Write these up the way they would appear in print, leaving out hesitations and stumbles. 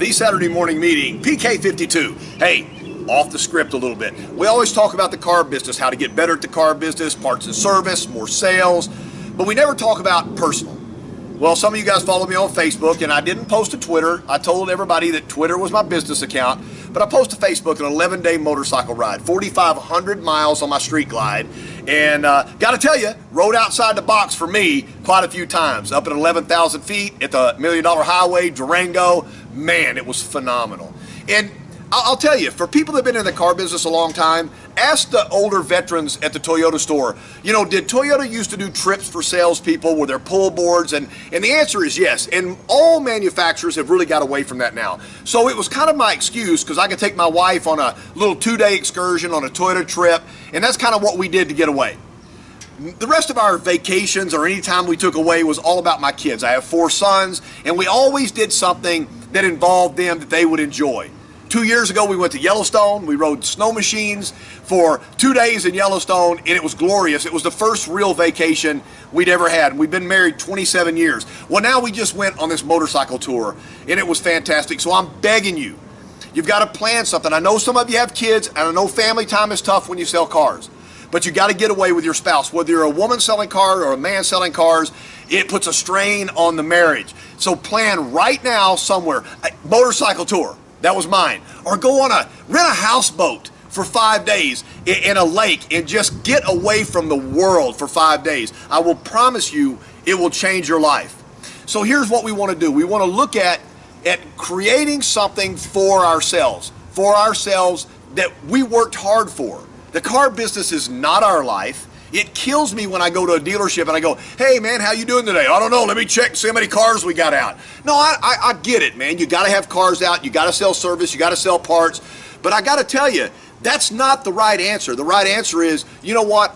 the Saturday morning meeting, PK52. Hey, off the script a little bit. We always talk about the car business, how to get better at the car business, parts and service, more sales, but we never talk about personal. Well, some of you guys follow me on Facebook, and I didn't post to Twitter. I told everybody that Twitter was my business account, but I posted to Facebook an 11-day motorcycle ride, 4,500 miles on my street glide, and got to tell you, rode outside the box for me quite a few times, up at 11,000 feet at the $1 Million Highway, Durango. Man, it was phenomenal. And I'll tell you, for people that have been in the car business a long time, ask the older veterans at the Toyota store, you know, did Toyota used to do trips for salespeople with their pull boards? And the answer is yes. And all manufacturers have really got away from that now. So it was kind of my excuse, because I could take my wife on a little 2-day excursion on a Toyota trip, and that's kind of what we did to get away. The rest of our vacations or any time we took away was all about my kids. I have 4 sons, and we always did something that involved them that they would enjoy. 2 years ago, we went to Yellowstone. We rode snow machines for 2 days in Yellowstone, and it was glorious. It was the first real vacation we'd ever had. We've been married 27 years. Well, now we just went on this motorcycle tour, and it was fantastic. So I'm begging you, you've got to plan something. I know some of you have kids, and I know family time is tough when you sell cars, but you got to get away with your spouse. Whether you're a woman selling cars or a man selling cars, it puts a strain on the marriage. So plan right now somewhere, a motorcycle tour. That was mine. Or go on rent a houseboat for 5 days in a lake and just get away from the world for 5 days. I will promise you it will change your life. So here's what we want to do. We want to look at creating something for ourselves that we worked hard for. The car business is not our life. It kills me when I go to a dealership and I go, hey man, how you doing today? I don't know, let me check, see how many cars we got out. No, I get it, man. You gotta have cars out, you gotta sell service, you gotta sell parts. But I gotta tell you, that's not the right answer. The right answer is, you know what,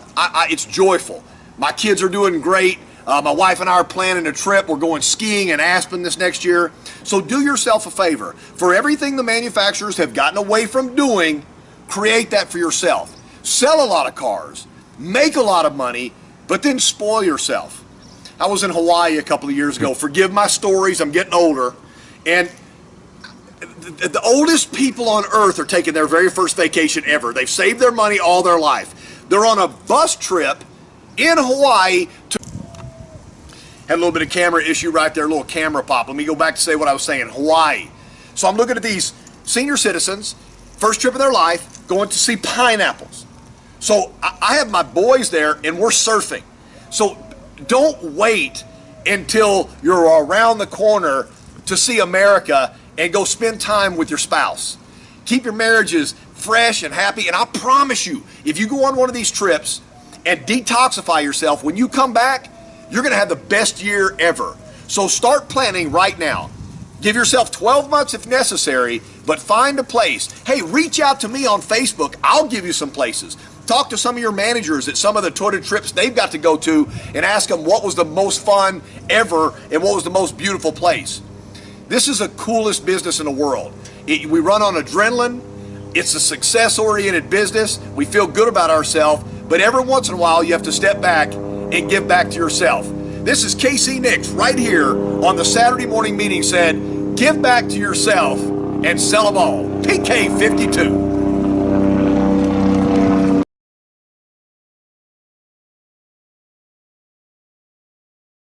it's joyful. My kids are doing great. My wife and I are planning a trip. We're going skiing in Aspen this next year. So do yourself a favor. For everything the manufacturers have gotten away from doing, create that for yourself. Sell a lot of cars. Make a lot of money, but then spoil yourself. I was in Hawaii a couple of years ago. Forgive my stories, I'm getting older. And the oldest people on earth are taking their very first vacation ever. They've saved their money all their life. They're on a bus trip in Hawaii to... Had a little bit of camera issue right there, a little camera pop. Let me go back to say what I was saying. Hawaii. So I'm looking at these senior citizens, first trip of their life, going to see pineapples. So I have my boys there and we're surfing. So don't wait until you're around the corner to see America and go spend time with your spouse. Keep your marriages fresh and happy. And I promise you, if you go on one of these trips and detoxify yourself, when you come back, you're gonna have the best year ever. So start planning right now. Give yourself 12 months if necessary, but find a place. Hey, reach out to me on Facebook. I'll give you some places. Talk to some of your managers at some of the Toyota trips they've got to go to and ask them what was the most fun ever and what was the most beautiful place. This is the coolest business in the world. We run on adrenaline. It's a success-oriented business. We feel good about ourselves, but every once in a while you have to step back and give back to yourself. This is KC Nix right here on the Saturday morning meeting said, give back to yourself and sell them all. PK52.